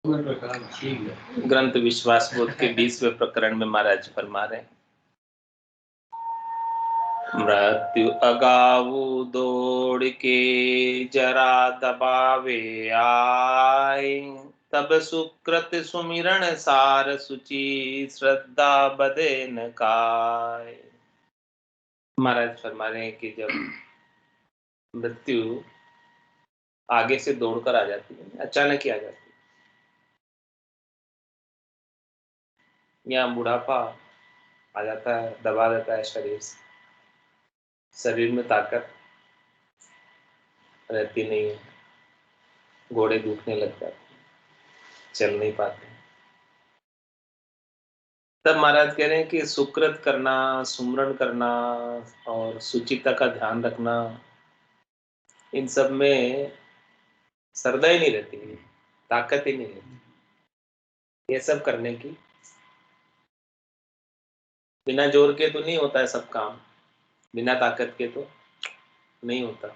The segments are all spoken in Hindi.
ग्रंथ विश्वास बोध के 20वें प्रकरण में महाराज फरमा रहे, मृत्यु अगाऊ दौड़ के जरा दबावे आए, तब सुकृत सुमिरन सार सुचि श्रद्धा बदे न काय। महाराज फरमा रहे हैं कि जब मृत्यु आगे से दौड़कर आ जाती है, अचानक ही आ जाती है, या बुढ़ापा आ जाता है, दबा देता है शरीर से, शरीर में ताकत रहती नहीं है, घोड़े दुखने लग जाते, चल नहीं पाते। तब महाराज कह रहे हैं कि सुकृत करना, सुमरन करना और सुचिता का ध्यान रखना, इन सब में श्रद्धा ही नहीं रहती है, ताकत ही नहीं रहती। ये सब करने की बिना जोर के तो नहीं होता है सब काम, बिना ताकत के तो नहीं होता।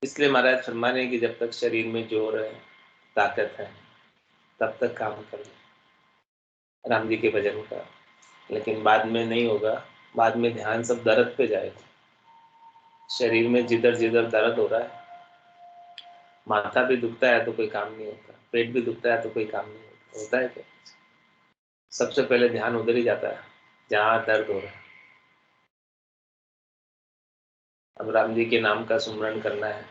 इसलिए महाराज फरमा रहे हैं कि जब तक शरीर में जोर है, ताकत है, तब तक काम करना राम जी के भजन का। लेकिन बाद में नहीं होगा, बाद में ध्यान सब दर्द पे जाएगा। शरीर में जिधर जिधर दर्द हो रहा है, माथा भी दुखता है तो कोई काम नहीं होता, पेट भी दुखता है तो कोई काम नहीं होता, होता है क्या? सबसे पहले ध्यान उधर ही जाता है जहां दर्द हो रहा है। अब राम जी के नाम का सुमरन करना है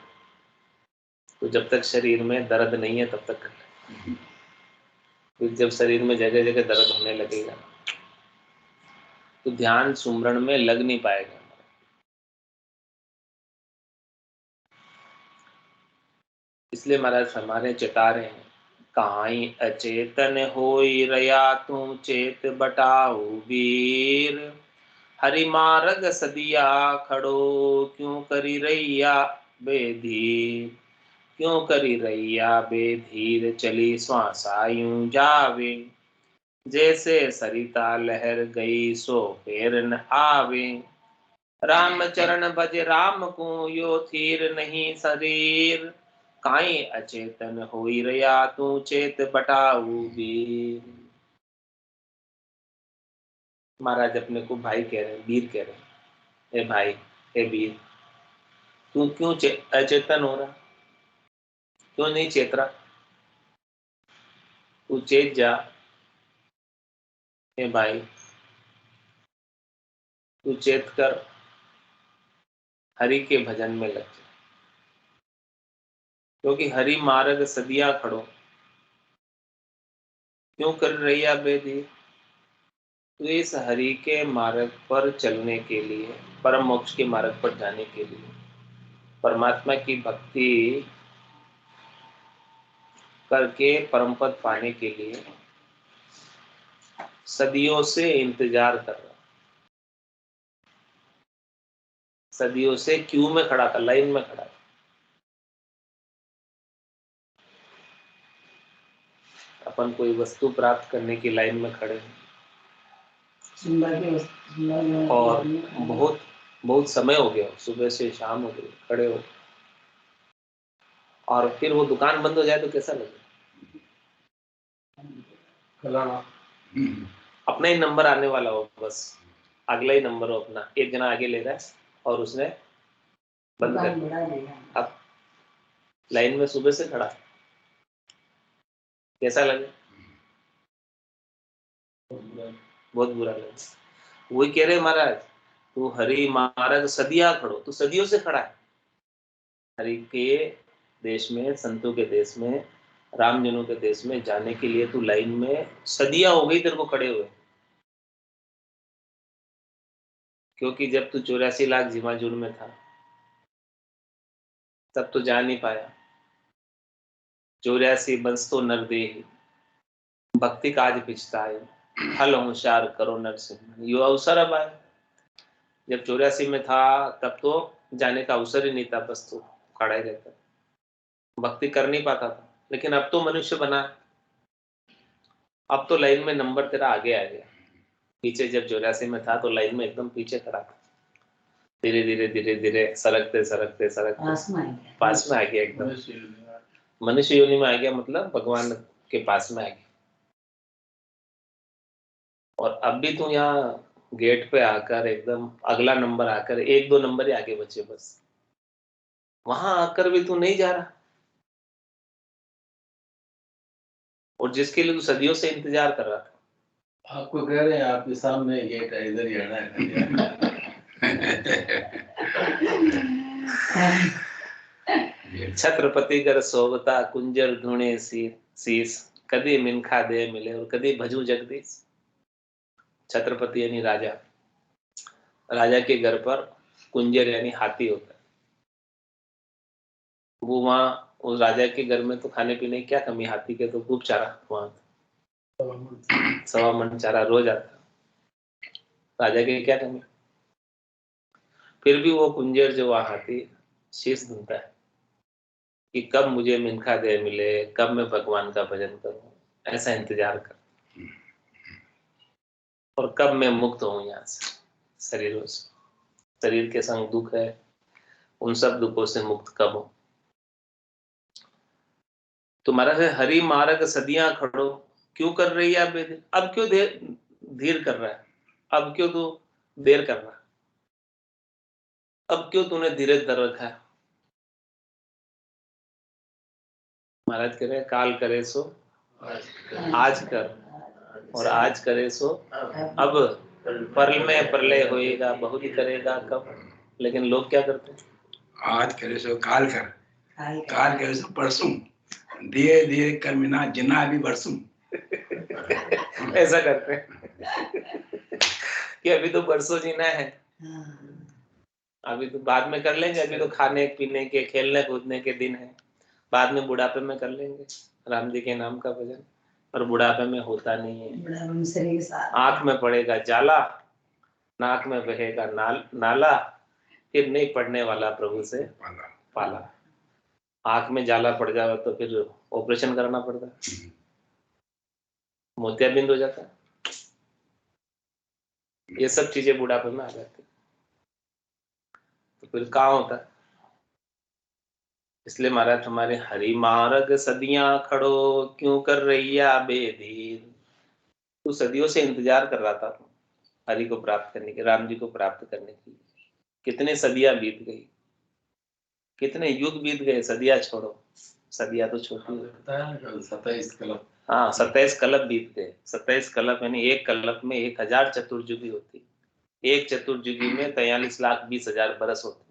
तो जब तक शरीर में दर्द नहीं है तब तक करना है। फिर जब शरीर में जगह जगह दर्द होने लगेगा तो ध्यान सुमरन में लग नहीं पाएगा। इसलिए महाराज फरमाने चेता रहे हैं, काई अचेतन होई रया तू चेत बटाऊ वीर, हरि मार्ग सदिया खड़ो क्यों करी रैया बेधीर, क्यों करी रैया बेधीर चली श्वासा यूं जावे, जैसे सरिता लहर गई सो फेर न आवे, राम चरण भज राम को यो थीर नहीं शरीर, काई अचेतन होई रया तू चेत बटाऊ वीर। महाराज अपने को भाई कह रहे हैं, वीर कह रहे हैं, ए भाई, ए वीर, तू क्यों अचेतन हो रहा, क्यों नहीं चेत रहा? तू चेत जा, ए भाई, तू चेत कर हरि के भजन में लग जा, क्योंकि हरि मार्ग सदिया खड़ो क्यों कर रैया बेधीर। तो इस हरि के मार्ग पर चलने के लिए, परम मोक्ष के मार्ग पर जाने के लिए, परमात्मा की भक्ति करके परम पद पाने के लिए सदियों से इंतजार कर रहा, सदियों से क्यू में खड़ा था, लाइन में खड़ा था। अपन कोई वस्तु प्राप्त करने की लाइन में खड़े हैं और बहुत बहुत समय हो गया, सुबह से शाम हो गई, खड़े हो, और फिर वो दुकान बंद हो जाए तो कैसा लगे? अपना ही नंबर आने वाला हो, बस अगला ही नंबर हो अपना, एक जना आगे ले रहा है और उसने बंद कर दिया। अब लाइन में सुबह से खड़ा, कैसा लगे? बहुत बुरा लगे। वही कह रहे महाराज, तू हरि मार्ग सदिया खड़ो, तू सदियों से खड़ा है हरि के देश में, संतों के देश में, रामजनों के देश में जाने के लिए तू लाइन में सदियां हो गई तेरे को खड़े हुए। क्योंकि जब तू 84 लाख झिमाझुर में था तब तो जा नहीं पाया। 84 बंस तो नर दे, भक्ति काज पिछताए, हल होशियार करो नरसिंह, यो अवसर अब आए। जब 84 में था तब तो जाने का अवसर ही नहीं था, बस तो खड़ा ही रहता, भक्ति कर नहीं पाता था। लेकिन अब तो मनुष्य बना, अब तो लाइन में नंबर तेरा आगे आ गया। पीछे जब 84 में था तो लाइन में एकदम पीछे खड़ा था, धीरे धीरे धीरे धीरे सरकते सरकते सरकते पास में आ गया एकदम। मनुष्य योनि में आ गया, मतलब भगवान के पास में आ गया। और अब भी तू यहाँ गेट पे आकर एकदम अगला नंबर आकर 1-2 नंबर ही आगे बचे बस, वहां आकर भी तू नहीं जा रहा। और जिसके लिए तू सदियों से इंतजार कर रहा था। आपको कह रहे हैं आपके सामने गेट है, इधर ही आना है। छत्रपति कर सोवता कुंजर धुणे शीस, कदी मिनखा दे मिले और कदी भजू जगदीश। छत्रपति यानी राजा, राजा के घर पर कुंजर यानी हाथी होता है। वो वहां उस राजा के घर में तो खाने पीने की क्या कमी, हाथी के तो खूब चारा, वहां 1.25 मन चारा रोज आता। राजा के क्या कमी। फिर भी वो कुंजर जो वहां हाथी शीश धुनता है कि कब मुझे मिनखा दे मिले, कब मैं भगवान का भजन करूं, ऐसा इंतजार कर, और कब मैं मुक्त हूं यहाँ से, शरीरों से, शरीर के संग दुख है, उन सब दुखों से मुक्त कब हो। तुम्हारा से हरि मार्ग सदियां खड़ो, क्यों कर रही है बेदेर, अब क्यों धीर कर रहा है, अब क्यों तू देर कर रहा है, अब क्यों तूने धीरज धर रखा है। महाराज कह रहे काल करे सो आज कर, और आज करे सो अब, परल में प्रलय होएगा, बहुत ही करेगा कब। लेकिन लोग क्या करते हैं, आज करे सो काल कर, काल करे सो परसों, धीरे धीरे कर मिना जिना अभी बरसूं। ऐसा करते हैं कि अभी तो परसों जीना है, अभी तो बाद में कर लेंगे, अभी तो खाने पीने के खेलने कूदने के दिन है, बाद में बुढ़ापे में कर लेंगे राम जी के नाम का भजन। पर बुढ़ापे में होता नहीं है। आंख में पड़ेगा जाला, नाक में बहेगा नाला, फिर नहीं पड़ने वाला प्रभु से पाला। आंख में जाला पड़ जाए तो फिर ऑपरेशन करना पड़ता है, मोतियाबिंद हो जाता है, ये सब चीजें बुढ़ापे में आ जाती, तो फिर कहाँ होता है। इसलिए महाराज हमारे हरि मार्ग सदियां खड़ो, क्यों कर रैया बेधीर। तू सदियों से इंतजार कर रहा था हरि को प्राप्त करने के, राम जी को प्राप्त करने के लिए। कितने सदियां बीत गई, कितने युग बीत गए, सदियां छोड़ो, सदियां तो छोटी है। 27 कलप, हाँ 27 कलप बीत गए। 27 कलप यानी एक कलप में 1000 चतुर्युगी होती, एक चतुर्युगी में 43,20,000 बरस होते।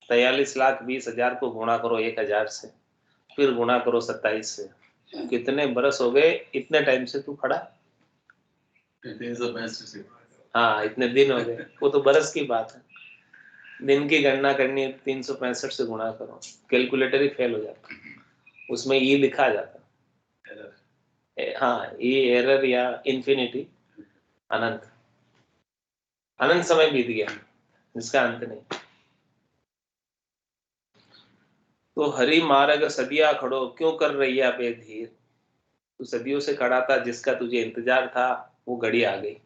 43,20,000 को गुणा करो 1000 से, फिर गुणा करो 27 से, कितने बरस हो गए। इतने टाइम से तू खड़ा, 365 से, हाँ इतने दिन हो गए, वो तो बरस की बात है। दिन की गणना करनी है 365 से गुणा करो, कैलकुलेटर ही फेल हो जाता, उसमें ई लिखा जाता। हाँ ये एरर या इन्फिनिटी, अनंत, अनंत समय बीत गया जिसका अंत नहीं। तो हरि मार्ग सदिया खड़ो, क्यों कर रही है बेधीर। तू सदियों से खड़ा था, जिसका तुझे इंतजार था, वो घड़ी आ गई,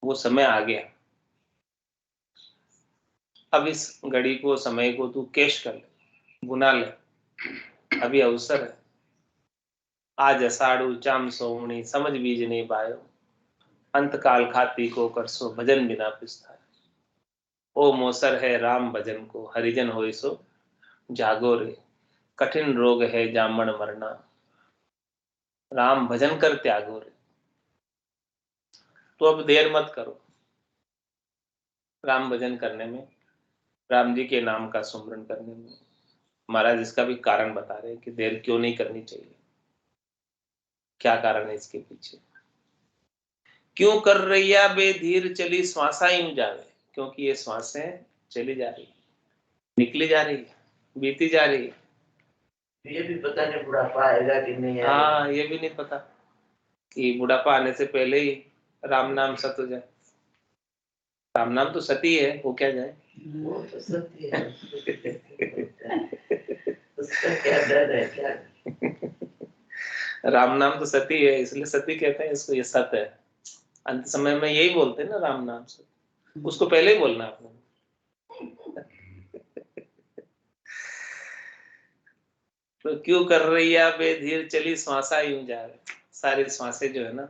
वो समय आ गया। अब इस घड़ी को, समय को तू कैश कर ले, गुना ले, अभी अवसर है। आज अषाढ़ु चाम सोवणी, समझ बीज नहीं पायो, अंत काल खाती को करसो, भजन बिना पिस्ता। ओ मोसर है राम भजन को, हरिजन होय सो जागो रे, कठिन रोग है जामन मरना, राम भजन कर त्यागो रे। तो अब देर मत करो राम भजन करने में, राम जी के नाम का सुमरन करने में। महाराज इसका भी कारण बता रहे हैं कि देर क्यों नहीं करनी चाहिए, क्या कारण है इसके पीछे। क्यों कर रैया बेधीर चली श्वासा यूं जावे, क्योंकि ये श्वासें चली जा रही, निकली जा रही, बीती जा रही। ये भी पता नहीं बुढ़ापा आएगा कि नहीं आएगा। हाँ ये भी नहीं पता कि बुढ़ापा आने से पहले ही राम नाम सत हो जाए। राम नाम तो सती है, वो क्या जाए, वो तो सत्य है। उसका क्या डर है, क्या राम नाम तो सती है, इसलिए सती कहते हैं इसको, ये सत है। अंत समय में यही बोलते हैं ना राम नाम से, उसको पहले ही बोलना आपने। तो क्यों कर रही है बेधीर चली श्वासा यूं जा रही, सारी श्वासें जो है ना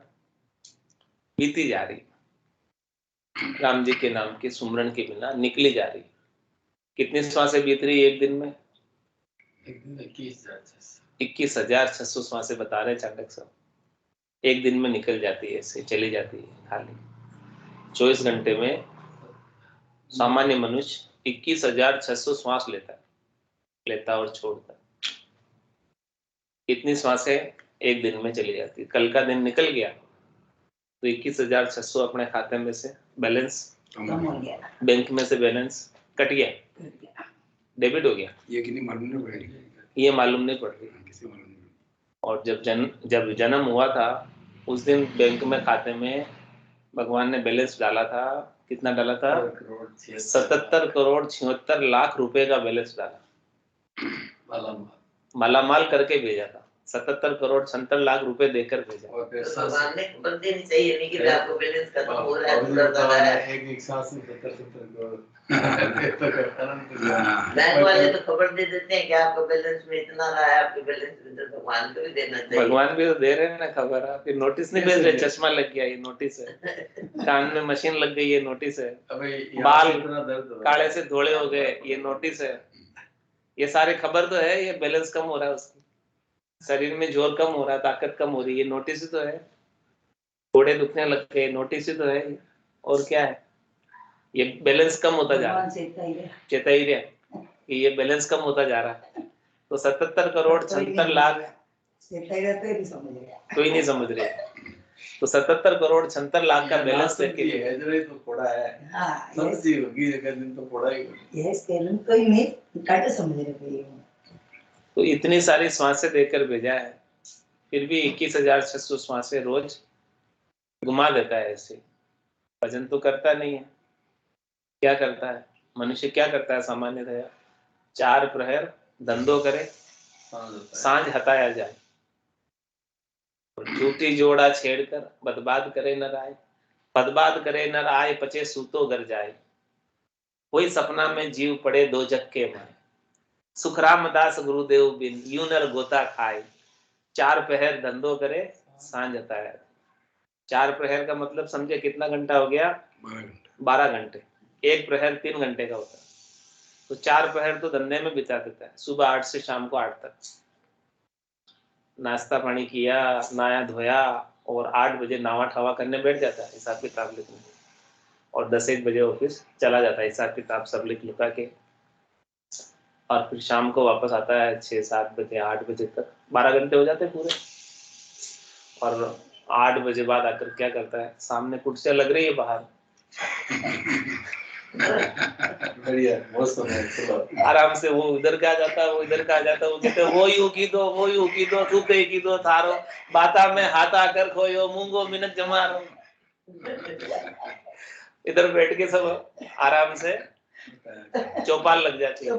बीती जा रही, राम जी के नाम के सुमरन के बिना निकली जा रही। कितनी श्वासें बीत रही एक दिन में? 21,600 श्वासें बता रहे चाणक्य साहब, एक दिन में निकल जाती है, ऐसे चली जाती है खाली। 24 घंटे में सामान्य मनुष्य 21,600 श्वास लेता और छोड़ता। इतनी श्वासें एक दिन में चली जाती। कल का दिन निकल गया तो 21,600 अपने खाते में से बैलेंस कम हो गया, बैंक में से बैलेंस कट गया, डेबिट हो गया। ये कितनी मालूम नहीं पड़ रही, ये मालूम नहीं पड़ रही। किसी मालूम नहीं। और जब जन्म हुआ था उस दिन बैंक में खाते में भगवान ने बैलेंस डाला था, कितना डाला था? 77,76,00,000 रुपए का बैलेंस डाला, मालामाल करके भेजा था। 77,76,00,000 रुपए देकर भेजा। भगवान ने खबर देनी चाहिए नहीं कि आपको बैलेंस खत्म हो रहा है, गुजर रहा है। एक सांस में 77 करोड़ बैंक वाले तो खबर दे देते हैं कि आपका बैलेंस में इतना रहा है, आपके बैलेंस में, तो भगवान को भी देना चाहिए। भगवान भी तो दे रहे हैं ना खबर। आप ये नोटिस नहीं भेज रहे, चश्मा लग गया ये नोटिस है, कान में मशीन लग गई ये नोटिस है, बाल काले से धोले हो गए ये नोटिस है। ये सारे खबर तो है, ये बैलेंस कम हो रहा है उसकी, शरीर में जोर कम हो रहा है, ताकत कम हो रही है, ये नोटिस ही तो है। घोड़े दुखने लग गए, नोटिस ही तो है। और क्या है? ये बैलेंस कम होता जा रहा है, चेताई रहा कि ये बैलेंस कम होता जा रहा है। तो 77,76,00,000 कोई नहीं समझ रहे। तो 77,76,00,000 का बैलेंस लेके तो फोड़ा है, समझी होगी दिन तो फोड़ा ही कोई नहीं काटे समझ रहे। तो इतनी सारी श्वासें देकर भेजा है, फिर भी 21,600 श्वासें रोज घुमा देता है ऐसे। भजन तो करता नहीं है। क्या करता है मनुष्य? क्या करता है सामान्यतः? 4 प्रहर धंधो करे, सांझ हटाया जाए, और झूठी जोड़ा छेड़कर बदबाद करे नर आए, बदबाद करे नर आए, पचे सूतो घर जाए, कोई सपना में जीव पड़े दो जक्के माए, सुखराम दास गुरुदेव बिन यूं नर गोता खाए, 4 प्रहर धंधो करे सांझ हटाया। 4 प्रहर का मतलब समझे कितना घंटा हो गया? 12 घंटे। 1 प्रहर 3 घंटे का होता है, तो 4 प्रहर तो धंधे में बिता देता है। सुबह 8 से शाम को 8 तक नाश्ता पानी किया, नहाया धोया, और 8 बजे नावा ठावा करने बैठ जाता है हिसाब किताब लिखने, और 10-1 बजे ऑफिस चला जाता है हिसाब किताब सब लिख लुका के, और फिर शाम को वापस आता है 6-7 बजे 8 बजे तक। 12 घंटे हो जाते हैं पूरे। और 8 बजे बाद आकर क्या करता है? सामने कुर्सियां लग रही है बाहर, बढ़िया, बहुत सुंदर, आराम से वो उधर का जाता है, वो इधर का जाता है। वो कहते हैं वो यूं की दो सूते की दो थारो, बाता में हाथ आकर खोयो, मूंगो मिनट जमारो। इधर बैठ के सब आराम से चौपाल लग जाती है,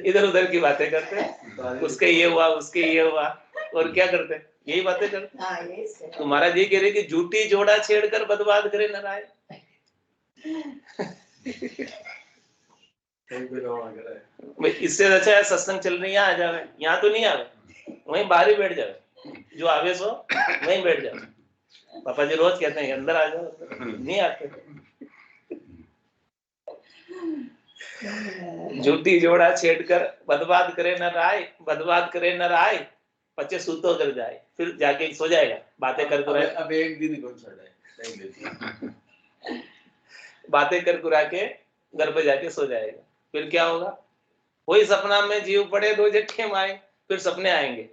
इधर उधर की बातें करते, उसके ये हुआ उसके ये हुआ, और क्या करते? यही बातें करते। तो महाराज जी कह रहे कि झूठी जोड़ा छेड़कर बर्बाद करे न राय। इससे अच्छा है सत्संग चल रही, यहाँ आ जावे, यहाँ तो नहीं आवे, वहीं बाहर ही बैठ जावे, जो आवे सो वहीं बैठ जावे। पापा जी रोज कहते हैं अंदर आ जाओ, नहीं आते। झूठी जोड़ा छेड़कर बर्बाद करे न राय, बर्बाद करे न राय, पचे सूतो कर जाए, फिर जाके सो जाएगा। बातें कर कुरा, अब एक दिन कौन सा है, बातें कर कुरा के घर पे जाके सो जाएगा। फिर क्या होगा? वही सपना में जीव पड़े दो झटके माए, फिर सपने आएंगे।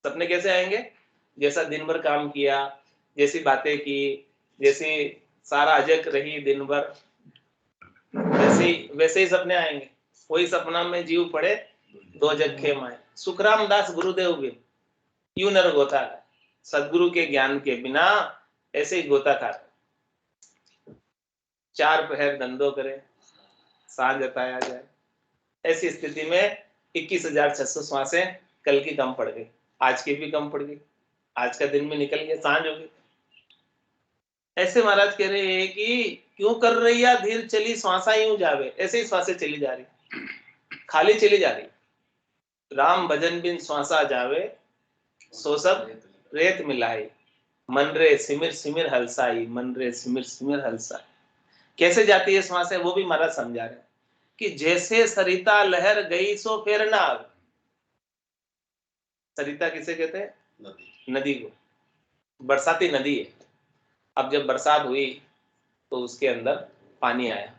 सपने कैसे आएंगे? जैसा दिन भर काम किया, जैसी बातें की, जैसी सारा अजक रही दिन भर, वैसे ही सपने आएंगे। वही सपना में जीव पड़े दो झटके माए, सुखराम दास गुरुदेव बिन यूं नर गोता है। सदगुरु के ज्ञान के बिना ऐसे ही गोता खा, 4 प्रहर धंधो करे सांझ हटाया जाए। ऐसी स्थिति में 21,600 श्वासें कल की कम पड़ गई, आज की भी कम पड़ गई, आज का दिन भी निकल गया, सांझ हो गई। ऐसे महाराज कह रहे हैं कि क्यों कर रही है धीर चली श्वासा यूं जावे, ऐसे ही श्वासें चली जा रही, खाली चली जा रही। राम भजन बिन श्वासा जावे, सो सब रेत मिलाई। मन रे सिमिर सिमिर हलसाई, मन रे सिमिर सिमिर हलसाई। कैसे जाती है श्वास है वो भी महाराज समझा रहे हैं कि जैसे सरिता लहर गई सो फिर ना आवे। सरिता किसे कहते हैं? नदी को। बरसाती नदी है। अब जब बरसात हुई तो उसके अंदर पानी आया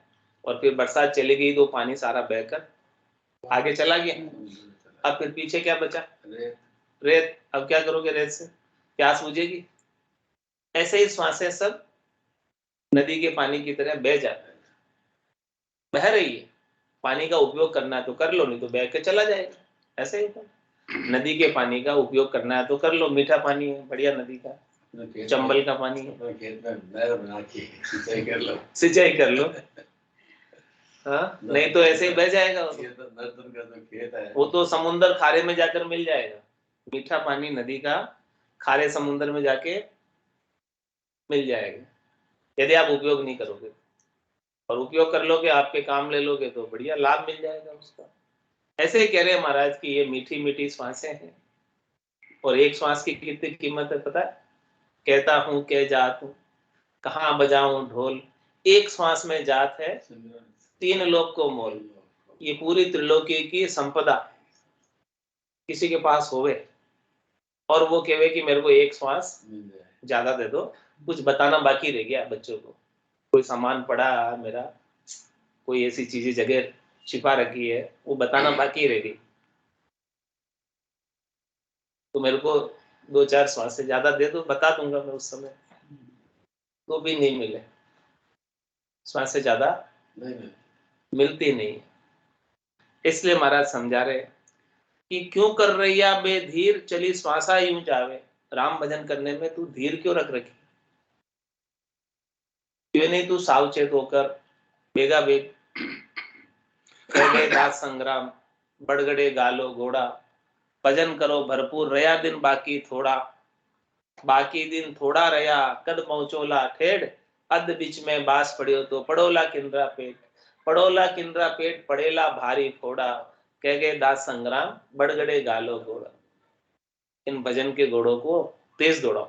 और फिर बरसात चली गई तो पानी सारा बहकर आगे चला गया। अब फिर पीछे क्या बचा? रेत। अब क्या करोगे रेत से? प्यास बुझेगी? ऐसे ही श्वासें सब नदी के पानी की तरह बह जाते हैं। बह रही है, पानी का उपयोग करना है तो कर लो, नहीं तो बह के चला जाएगा। ऐसे ही तो नदी के पानी का उपयोग करना है तो कर लो, मीठा पानी है बढ़िया, नदी का चंबल का पानी है, खेत में नहर बना के सिंचाई कर लो, सिंचाई कर लो। हाँ, नहीं तो ऐसे ही बह जाएगा वो। खेत है वो तो समुन्द्र खारे में जाकर मिल जाएगा। मीठा पानी नदी का खारे समुद्र में जाके मिल जाएगा यदि आप उपयोग नहीं करोगे। और उपयोग कर लोगे, आपके काम ले लोगे तो बढ़िया लाभ मिल जाएगा उसका। ऐसे ही कह रहे हैं महाराज की ये मीठी मीठी श्वासें हैं और एक श्वास की कितनी कीमत है पता है? कहता हूं के जात हूं, कहाँ बजाऊं ढोल, एक श्वास में जात है तीन लोक को मोल। ये पूरी त्रिलोकी की संपदा किसी के पास होवे और वो कहे कि मेरे को एक श्वास ज्यादा दे दो, कुछ बताना बाकी रह गया बच्चों को, कोई सामान पड़ा मेरा, कोई ऐसी चीजें जगह छिपा रखी है वो बताना बाकी रह गई, तो मेरे को दो चार श्वास से ज्यादा दे दो, बता दूंगा मैं उस समय। तो भी नहीं मिले, श्वास से ज्यादा मिलती नहीं। इसलिए महाराज समझा रहे कि क्यों कर रैया बेधीर चली श्वासा यूं जावे। राम भजन करने में तू धीर क्यों रख रखी? क्यों नहीं तू सावचेत होकर बेगा बेग दास संग्राम बड़गड़े गालो घोड़ा, भजन करो भरपूर रया दिन बाकी थोड़ा, बाकी दिन थोड़ा रया कद पहुंचोला ठेड़, अध बीच में बास पड़ियो तो पड़ोला किंद्रा पेट, पड़ोला किंद्रा पेट पड़ेला भारी फोड़ा, कह गए दास संग्राम बड़गड़े गालो घोड़ा। इन भजन के घोड़ों को तेज दौड़ाओ,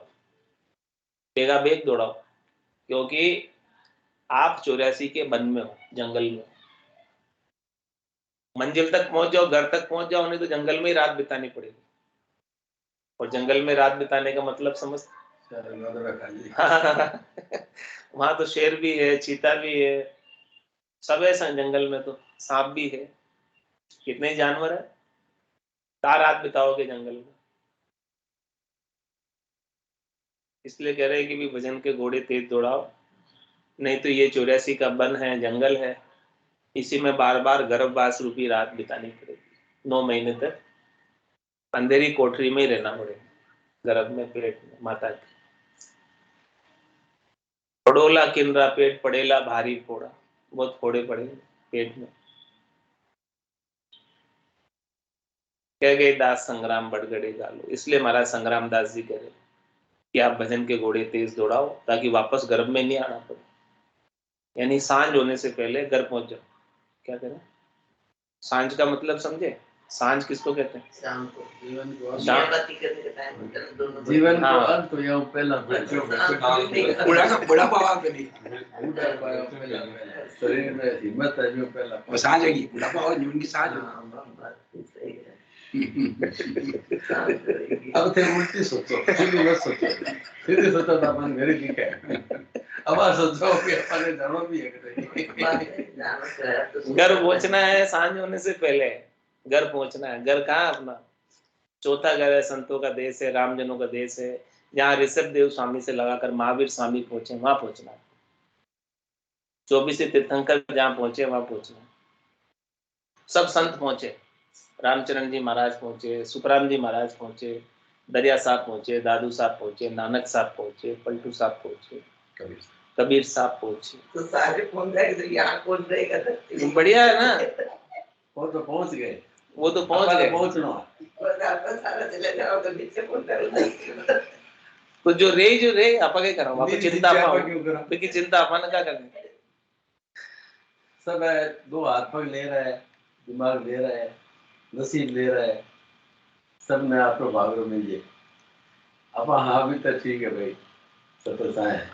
बेगा बेग दौड़ाओ, क्योंकि आप 84 के वन में हो, जंगल में। मंजिल तक पहुंच जाओ, घर तक पहुंच जाओ, नहीं तो जंगल में ही रात बितानी पड़ेगी। और जंगल में रात बिताने का मतलब समझ वहां तो शेर भी है, चीता भी है, सब है जंगल में, तो सांप भी है, कितने जानवर है। कहाँ रात बिताओगे जंगल में? इसलिए कह रहे हैं कि भी भजन के घोड़े तेज दौड़ाओ, नहीं तो ये 84 का वन है, जंगल है, इसी में बार बार गर्भवास रूपी रात बितानी पड़ेगी। 9 महीने तक अंधेरी कोठरी में ही रहना पड़ेगा, गर्भ में, पेट में माता के। पड़ोला किन्रा पेट पड़ेला भारी फोड़ा, बहुत फोड़े पड़ेंगे पेट में। कह गए दास संग्राम बड़गड़े गालो। इसलिए महाराज संग्राम दास जी कह रहे कि आप भजन के घोड़े तेज दौड़ाओ ताकि वापस गर्भ में नहीं आना पड़े, यानी सांझ होने से पहले घर पहुंच जाओ। क्या करें? सांझ का मतलब समझे? सांझ किसको कहते हैं? शाम को जीवन को शाम बाती करने का टाइम होता है दोनों जीवन को हाँ। अंत या पहला बुढ़ापा पे नहीं, शरीर में हिम्मत है जो पहला वो सांझ है, बुढ़ापा और जीवन की सांझ। सही है। अब थे उल्टी सोचो, सीधी मत सोचो, सीधी सोचो तो अपन मेरे ठीक है, अब आप सोचो कि अपने धर्म भी है। घर पहुंचना है सांझ होने से पहले, घर पहुंचना है। घर कहाँ अपना? चौथा घर है, संतों का देश है, रामजनों का देश है, जहाँ ऋषभ देव स्वामी से लगाकर महावीर स्वामी पहुंचे, वहां पहुंचना है। 24 तीर्थंकर जहाँ पहुंचे वहां पहुंचना है। सब संत पहुंचे, रामचरण जी महाराज पहुंचे, सुखराम जी महाराज पहुंचे, दरिया साहब पहुंचे, दादू साहब पहुंचे, नानक साहब पहुंचे, पलटू साहब पहुंचे, कबीर साहब पहुंचे। तो सारे पहुंच जाएंगे तो यहाँ कौन रहेगा? बढ़िया है ना, वो तो पहुंच गए, वो तो पहुंच गए। पहुंचना सारा चले जाओ तो नीचे पहुंच तो जो रे आप क्या करो, आप चिंता क्योंकि चिंता अपन क्या करनी। सब है, दो हाथ पग ले रहा है, दिमाग ले रहा है, नसीब ले रहा है, सब में आपको भागो मिलिए। अब हाँ भी तो ठीक है भाई, सतता है।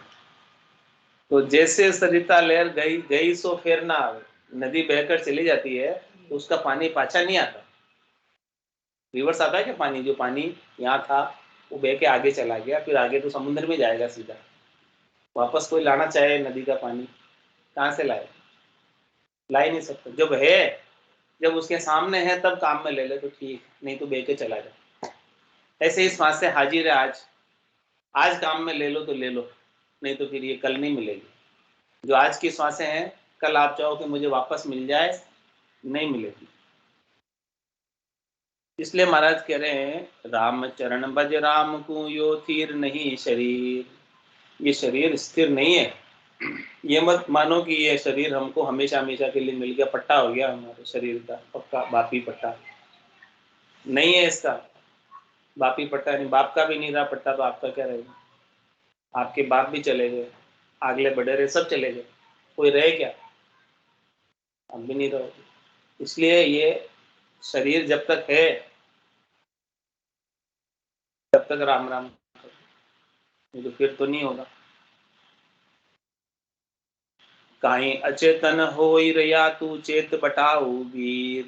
तो जैसे सरिता लहर गई गई सो फिर ना आवे, नदी बहकर चली जाती है तो उसका पानी पाछा नहीं आता। रिवर्स आता है क्या पानी? जो पानी यहाँ था वो बह के आगे चला गया, फिर आगे तो समुद्र में जाएगा सीधा। वापस कोई लाना चाहे नदी का पानी, कहाँ से लाए? ला ही नहीं सकता। जब है, जब उसके सामने है तब काम में ले ले तो ठीक, नहीं तो बह के चला जाए। ऐसे ही श्वास से हाजिर है आज, आज काम में ले लो तो ले लो, नहीं तो फिर ये कल नहीं मिलेगी। जो आज की श्वासें हैं, कल आप चाहो कि मुझे वापस मिल जाए, नहीं मिलेगी। इसलिए महाराज कह रहे हैं, राम चरण भज राम को यो थीर नहीं शरीर। ये शरीर स्थिर नहीं है। ये मत मानो कि ये शरीर हमको हमेशा हमेशा के लिए मिल गया, पट्टा हो गया हमारे शरीर का, पक्का बापी पट्टा नहीं है इसका। बापी पट्टा नहीं, बाप का भी नहीं रहा पट्टा, तो आपका क्या रहेगा? आपके बाप भी चले गए, आगले बड़े रहे, सब चले गए, कोई रहे क्या? आप भी नहीं रहोगे। इसलिए ये शरीर जब तक है तब तक राम राम, नहीं तो फिर तो नहीं होगा। काहीं अचेतन होई रया तू चेत बटाऊ वीर।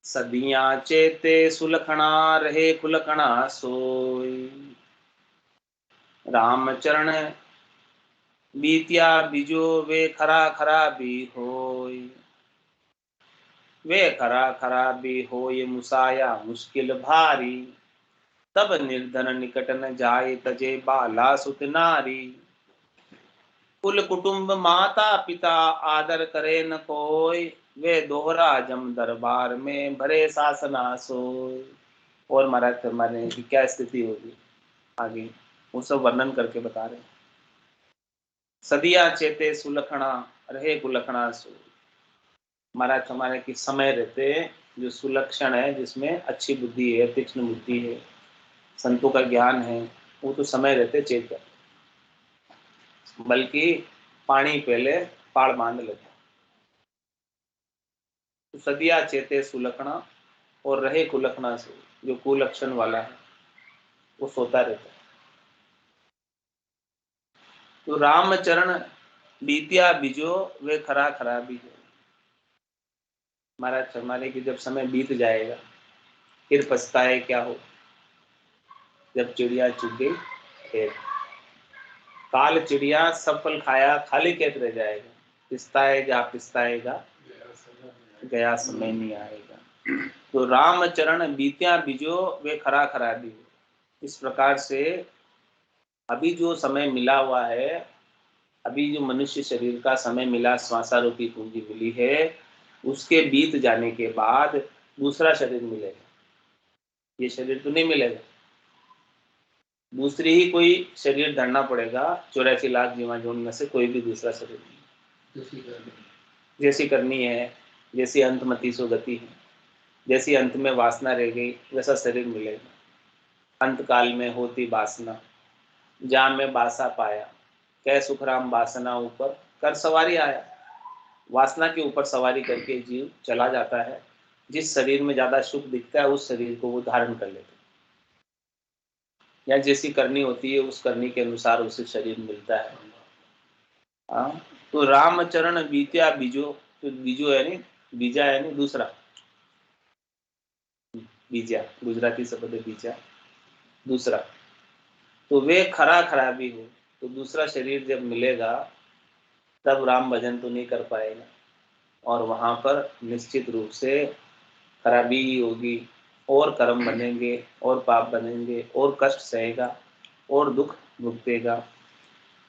सदियां चेते सुलखना रहे कुलखना सोई। राम चरण बीतिया बिजो वे खरा खरा भी होय। वे खरा खरा भी होय मुसाया मुश्किल भारी। तब निर्धन निकट न जाए तजे बाला सुत नारी। कुल कुटुंब माता पिता आदर करे न कोय। वे दोहरा जम दरबार में भरे शासना सोय। और महाराज हमारे की क्या स्थिति होगी आगे, वो सब वर्णन करके बता रहे हैं। सदिया चेते सुलखना रहे कुलखना सोय। महाराज हमारे की समय रहते जो सुलक्षण है, जिसमें अच्छी बुद्धि है, तीक्ष्ण बुद्धि है, संतों का ज्ञान है, वो तो समय रहते चेत, बल्कि पानी पहले पाड़ बांध लेते। तो सदिया चेते सुलखना और रहे कुलखना से, जो कुलक्षण वाला है वो सोता रहता है। तो राम चरण बीतिया बीजो वे खरा खरा बीजो। महाराज हमारे की जब समय बीत जाएगा फिर पछताए क्या हो। जब चिड़िया चुग गई खेत, काल चिड़िया सब फल खाया खाली खेत रह जाएगा। पिस्ताएगा गया समय नहीं आएगा। तो राम चरण बीतिया बीजो वे खरा खरा बीजो। इस प्रकार से अभी जो समय मिला हुआ है, अभी जो मनुष्य शरीर का समय मिला, श्वासारूपी पूंजी मिली है, उसके बीत जाने के बाद दूसरा शरीर मिलेगा। ये शरीर तो नहीं मिलेगा, दूसरी ही कोई शरीर धरना पड़ेगा। 84 लाख जीवा जोन में से कोई भी दूसरा शरीर जैसी करनी है, जैसी अंतमति सो गति है, जैसी अंत में वासना रह गई वैसा शरीर मिलेगा। अंत काल में होती वासना, जा में बासा पाया, कह सुखराम वासना ऊपर कर सवारी आया। वासना के ऊपर सवारी करके जीव चला जाता है। जिस शरीर में ज्यादा सुख दिखता है उस शरीर को वो धारण कर लेते हैं, या जैसी करनी होती है उस करनी के अनुसार उसे शरीर मिलता है। हाँ, तो रामचरण बीत्या बीजो, तो बीजो है नहीं, बीजा है नहीं, दूसरा बीजा, गुजराती शब्द है बीजा, दूसरा। तो वे खरा खराबी हो, तो दूसरा शरीर जब मिलेगा तब राम भजन तो नहीं कर पाएगा, और वहां पर निश्चित रूप से खराबी ही होगी, और कर्म बनेंगे और पाप बनेंगे और कष्ट सहेगा और दुख भुगतेगा।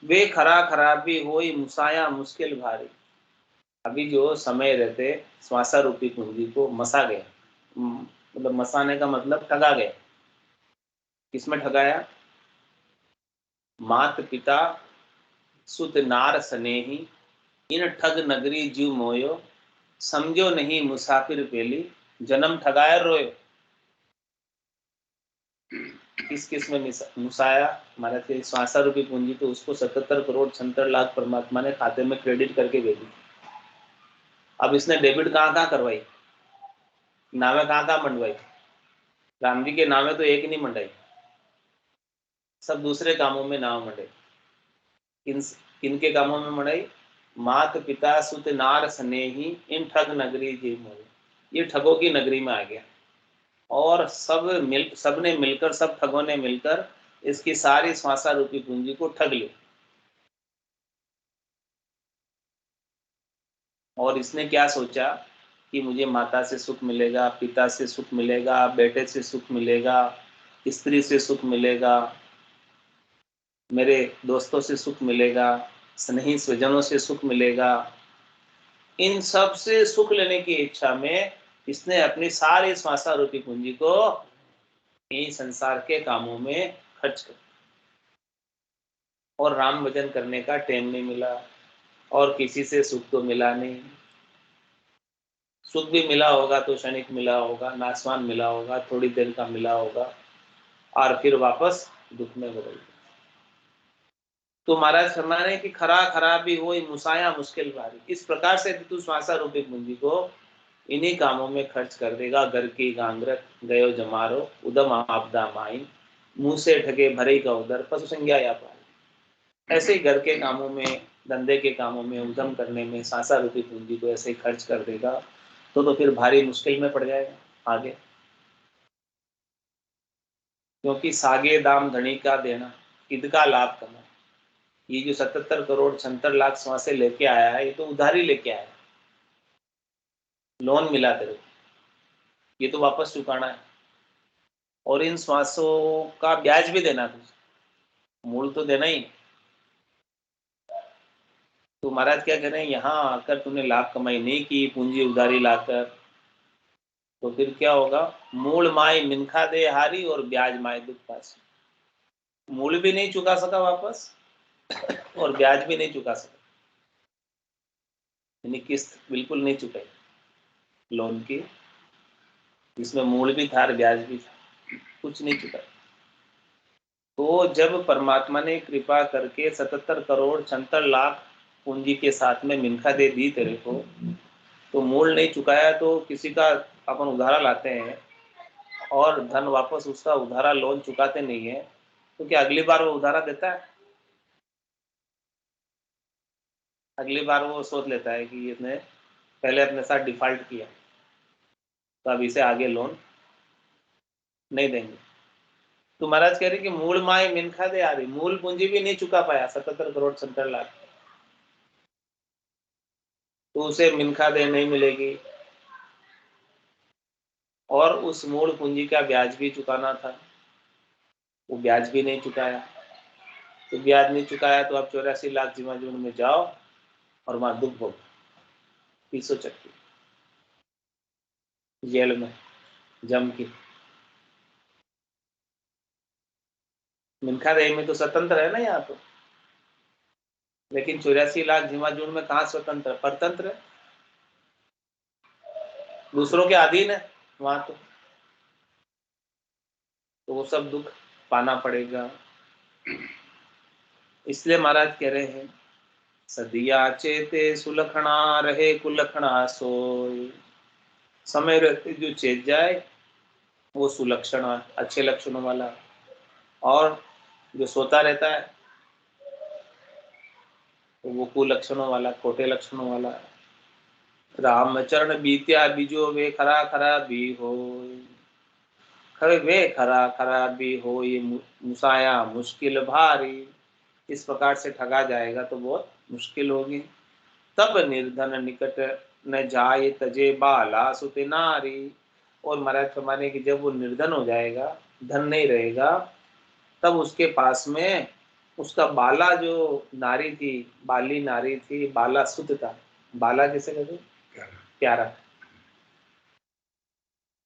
वे खरा खराबी होई मुसाया मुश्किल भारी। अभी जो समय रहते श्वासा रूपी कुंजी को मसा गया, मतलब मसाने का मतलब ठगा गया। किसमें ठगाया? मात पिता सुत नार स्नेही, इन ठग नगरी जीव मोयो। समझो नहीं मुसाफिर पेली, जन्म ठगाया रोयो। किस किस में मुसाया? हमारे थे श्वासा रूपी पूंजी, तो उसको 77 करोड़ 76 लाख परमात्मा ने खाते में क्रेडिट करके भेजी। अब इसने डेबिट कहाँ कहाँ करवाई? नावे कहाँ कहाँ मंडवाई? राम जी के नावे तो एक नहीं मंडाई, सब दूसरे कामों में नाव मंडाई। किनके कामों में मंडाई? मात पिता सुत नार स्नेही इन ठग नगरी जी मोहे। ये ठगों की नगरी में आ गया और सबने मिलकर, सब ठगों ने मिलकर इसकी सारी श्वासा रूपी पूंजी को ठग लिया। और इसने क्या सोचा कि मुझे माता से सुख मिलेगा, पिता से सुख मिलेगा, बेटे से सुख मिलेगा, स्त्री से सुख मिलेगा, मेरे दोस्तों से सुख मिलेगा, स्नेही स्वजनों से सुख मिलेगा। इन सब से सुख लेने की इच्छा में इसने अपनी सारी श्वासा रूपी पूंजी को यही संसार के कामों में खर्च कर, और राम भजन करने का टाइम नहीं मिला और किसी से सुख तो मिला नहीं। सुख भी मिला होगा तो क्षणिक मिला होगा, नासवान मिला होगा, थोड़ी देर का मिला होगा और फिर वापस दुख में बदल गया। तो महाराज फरमा रहे कि खरा खरा भी हो मुसाया मुश्किल भारी। इस प्रकार से तू श्वासा रूपी पूंजी को इन्हीं कामों में खर्च कर देगा। घर की गांगरत गयो जमारो उदम आपदा माइन, मुंह से ठगे भरे का उदर पशु संज्ञा या पाई। ऐसे ही घर के कामों में, धंधे के कामों में, उद्यम करने में श्वासा रूपी पूंजी को ऐसे ही खर्च कर देगा तो फिर भारी मुश्किल में पड़ जाएगा आगे। क्योंकि सागे दाम धनी का देना किदका लाभ कमा। ये जो 77 करोड़ 76 लाख श्वासें लेके आया है, ये तो उधारी लेके आया है, लोन मिला तेरे को, ये तो वापस चुकाना है और इन श्वासों का ब्याज भी देना तुझे, मूल तो देना ही। तो महाराज क्या कह रहे हैं, यहाँ आकर तूने लाभ कमाई नहीं की पूंजी उधारी लाकर, तो फिर क्या होगा? मूल माई मिनखा दे हारी और ब्याज माई दुख पासी। मूल भी नहीं चुका सका वापस और ब्याज भी नहीं चुका सका, यानी किस्त बिल्कुल नहीं चुकाई लोन की, जिसमें मूल भी था और ब्याज भी था, कुछ नहीं चुका। तो जब परमात्मा ने कृपा करके 77 करोड़ 76 लाख पूंजी के साथ में मिनखा दे दी तेरे को, तो मूल नहीं चुकाया, तो किसी का अपन उधारा लाते हैं और धन वापस उसका उधारा लोन चुकाते नहीं है, तो क्या अगली बार वो उधारा देता है? अगली बार वो सोच लेता है कि इसने पहले अपने साथ डिफॉल्ट किया तो अब इसे आगे लोन नहीं देंगे। तो महाराज कह रहे कि मूल माई मिनखा दे आ रही, मूल पूंजी भी नहीं चुका पाया 77 करोड़ 70 लाख, तो उसे मिनखा दे नहीं मिलेगी और उस मूल पूंजी का ब्याज भी चुकाना था, वो ब्याज भी नहीं चुकाया। तो ब्याज नहीं चुकाया तो अब 84 लाख जीवा जून में जाओ और वहां दुख भोग, पीसो चक्की, जेल में जम की। मिनखा देही में तो स्वतंत्र है ना यहाँ तो, लेकिन 84 लाख जीवा जून में कहाँ स्वतंत्र, परतंत्र है, दूसरों के अधीन है वहां तो वो सब दुख पाना पड़ेगा। इसलिए महाराज कह रहे हैं सदिया चेते सुलखना रहे कुलखना सोय। समय रहते जो चेत जाए वो सुलक्षण, अच्छे लक्षणों वाला, और जो सोता रहता है तो वो कुलक्षणों वाला, खोटे लक्षणों वाला। रामचरण बीत्या बीजो वे खरा खरा भी हो, खरे वे खरा खरा भी हो ये मुसाया मुश्किल भारी। इस प्रकार से ठगा जाएगा तो बहुत मुश्किल होगी। तब निर्धन निकट न जाए तजे बाला सुते नारी। और महाराज फरमाने की जब वो निर्धन हो जाएगा, धन नहीं रहेगा, तब उसके पास में उसका बाला जो नारी थी, बाली नारी थी, बाला सुत था। बाला किसे कहते? प्यारा,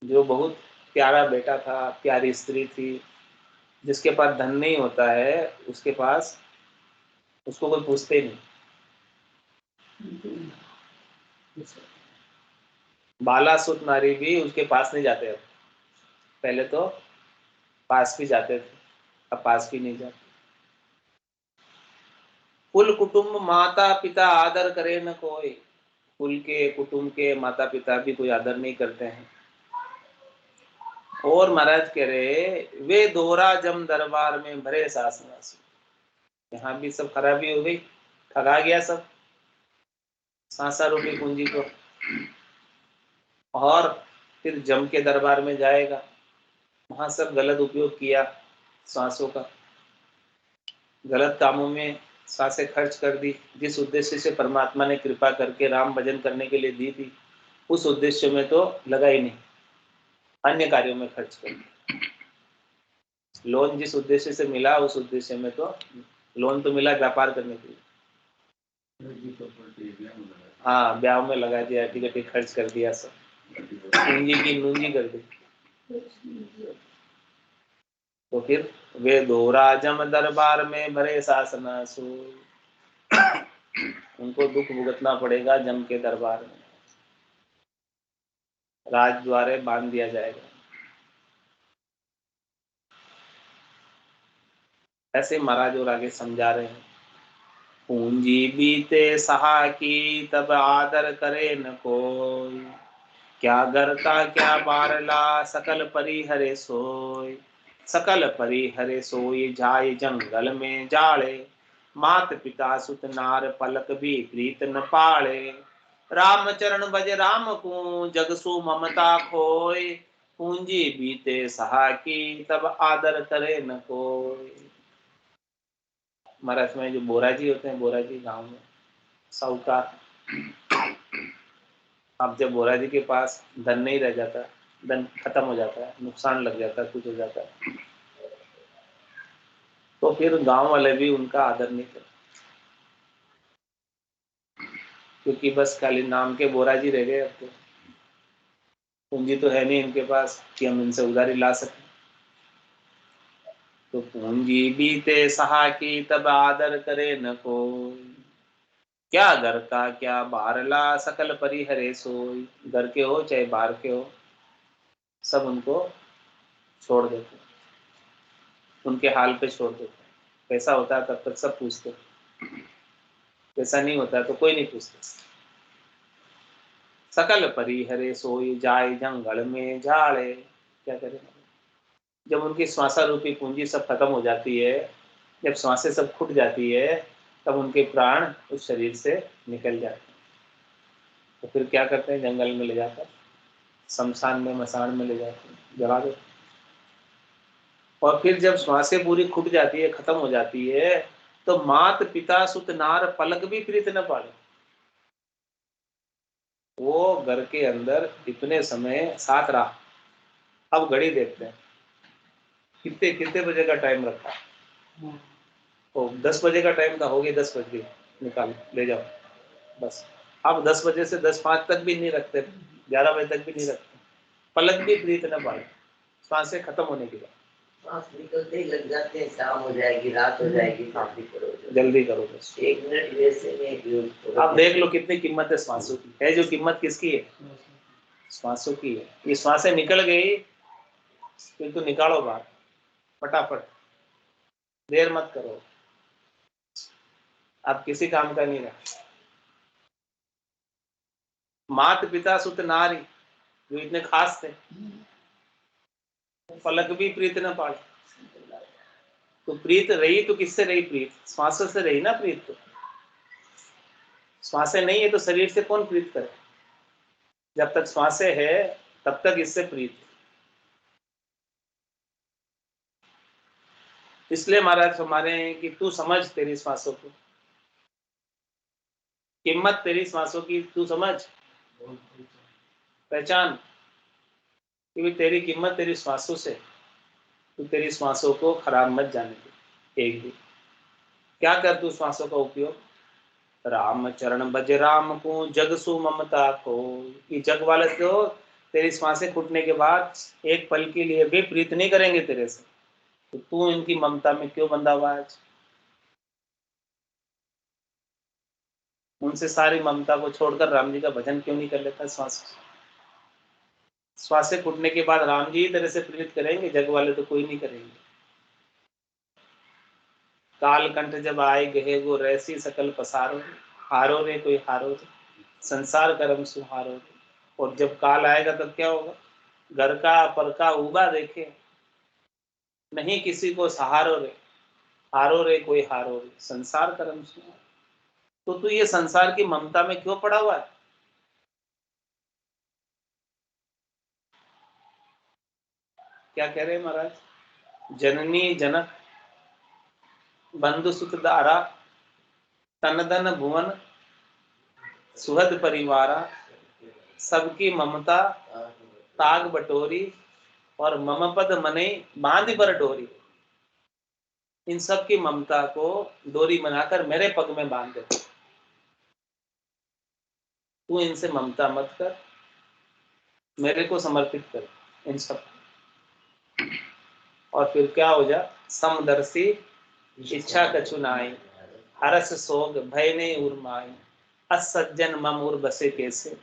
जो बहुत प्यारा बेटा था, प्यारी स्त्री थी। जिसके पास धन नहीं होता है उसके पास, उसको कोई पूछते ही नहीं। बाला सुत नारी भी उसके पास नहीं जाते, अब पहले तो पास भी जाते थे, अब पास भी नहीं जाते। कुल कुटुंब माता पिता आदर करे न कोई, कुल के कुटुंब के माता पिता भी कोई आदर नहीं करते हैं। और महाराज कह रहे वे दोहरा जम दरबार में भरे सासनासु। यहाँ भी सब खराबी हो गई, ठगा गया सब सांसा रूपी पूंजी को। और फिर जम के दरबार में जाएगा, वहां सब गलत उपयोग किया सांसों का, गलत कामों में सांसें खर्च कर दी। जिस उद्देश्य से परमात्मा ने कृपा करके राम भजन करने के लिए दी थी, उस उद्देश्य में तो लगा ही नहीं, अन्य कार्यों में खर्च कर दिया। लोन जिस उद्देश्य से मिला, उस उद्देश्य में तो लोन तो मिला व्यापार करने के लिए, हाँ ब्याह में लगा दिया, टिकट खर्च कर दिया, सब पूंजी की नूंजी कर दी। तो फिर वे दोहरा जम दरबार में भरे सासनासु, उनको दुख भुगतना पड़ेगा जम के दरबार में, राज द्वारे बांध दिया जाएगा। ऐसे महाराज और आगे समझा रहे हैं। पूंजी बीते सहा की तब आदर करे न कोई, क्या घर का क्या बारला सकल परिहरे सोय। सकल परिहरे सोय जाय जंगल में जाड़े, मात पिता सुत नार पलक भी प्रीत न पाले। राम चरण भज राम को जग सु ममता खोय, पूंजी बीते सहा की तब आदर करे न कोई। महाराष्ट्र में जो बोरा जी होते हैं, बोरा जी गांव में साहूकार, अब जब बोरा जी के पास धन नहीं रह जाता, धन खत्म हो जाता है, नुकसान लग जाता है, कुछ हो जाता है, तो फिर गांव वाले भी उनका आदर नहीं करते, क्योंकि बस खाली नाम के बोरा जी रह गए। अब तो पूंजी तो है नहीं इनके पास कि हम इनसे उधारी ला सकें। तो पूंजी बीते सहा की तब आदर करे न कोई, क्या घर का क्या बारला सकल परिहरे सोई। घर के हो चाहे बाहर के हो, सब उनको छोड़ देते, उनके हाल पे छोड़ देते। पैसा होता है तब तक सब पूछते, पैसा नहीं होता तो कोई नहीं पूछता। सकल परिहरे सोई जाय जंगल में झाड़े, क्या करें। जब उनकी श्वासा रूपी पूंजी सब खत्म हो जाती है, जब श्वासें सब खुट जाती है, तब उनके प्राण उस शरीर से निकल जाते हैं। तो फिर क्या करते हैं, जंगल में ले जाकर शमशान में मसान में ले जाते हैं, जला देते हैं। और फिर जब श्वासें पूरी खुट जाती है, खत्म हो जाती है, तो मात पिता सुत नार पलक भी प्रीत न पाले। वो घर के अंदर इतने समय साथ रहा, अब घड़ी देखते हैं कितने कितने बजे का टाइम रखा, तो 10 बजे का टाइम था, हो गया 10 बज गए, निकाल ले जाओ बस। अब 10 बजे से 10:05 तक भी नहीं रखते, 11 बजे तक भी नहीं रखते, पलक भी प्रीत न पाले, सांसें खत्म होने के बाद। सांस निकलते ही लग जाते हैं, शाम हो जाएगी, रात हो जाएगी, जल्दी करो बस, 1 मिनट वैसे में। आप देख लो कितनी कीमत है श्वासों की, है जो कीमत किसकी है, श्वासों की है। ये श्वासें निकल गई, फिर तो निकालो बाहर फटाफट, देर मत करो, आप किसी काम का नहीं रहा। मात पिता सुत नारी जो इतने खास थे, पलक भी प्रीत न पाले। तो प्रीत रही तो किससे रही, प्रीत श्वासों से रही ना प्रीत। तो श्वासें नहीं है तो शरीर से कौन प्रीत करे, जब तक श्वासें है तब तक इससे प्रीत। इसलिए महाराज हमारे हैं कि तू समझ तेरी श्वासों को, कीमत तेरी श्वासों की तू समझ, पहचान कि तेरी कीमत तेरी श्वासों से, तू तेरी श्वासों को खराब मत जाने दे एक भी। क्या कर तू श्वासों का उपयोग, राम चरण भज राम को जग सु ममता को। ये जग वाले तो तेरी श्वासें फूटने के बाद एक पल के लिए भी प्रीत नहीं करेंगे तेरे से, तो तू इनकी ममता में क्यों बंधा हुआ है। उनसे सारी ममता को छोड़कर राम जी का भजन क्यों नहीं कर लेता। श्वासें फूटने के बाद राम जी तरह से प्रेरित करेंगे, जग वाले तो कोई नहीं करेंगे। काल कंठ जब आए गहे गो रैसी सकल पसारो, हारो रे कोई हारो रे, संसार कर्म सुहारो रे। और जब काल आएगा तब क्या होगा, घर का पर का उबा देखे, नहीं किसी को सहारो रे, हारो रे कोई हारो रे, संसार कर्म सुना। तो तू ये संसार की ममता में क्यों पड़ा हुआ है? क्या कह रहे हैं महाराज? जननी जनक बंधु सुत दारा, तन धन भुवन सुहद परिवारा, सबकी ममता ताग बटोरी, और मम पद मने बांध पर डोरी। इन सब की ममता को डोरी बनाकर मेरे पग में बांध दे। तू इनसे ममता मत कर, मेरे को समर्पित कर इन सब। और फिर क्या हो जा? समदर्शी इच्छा कछु नाई, हरस सोग भय नहीं उर्माई, असज्जन मम उर बसे कैसे,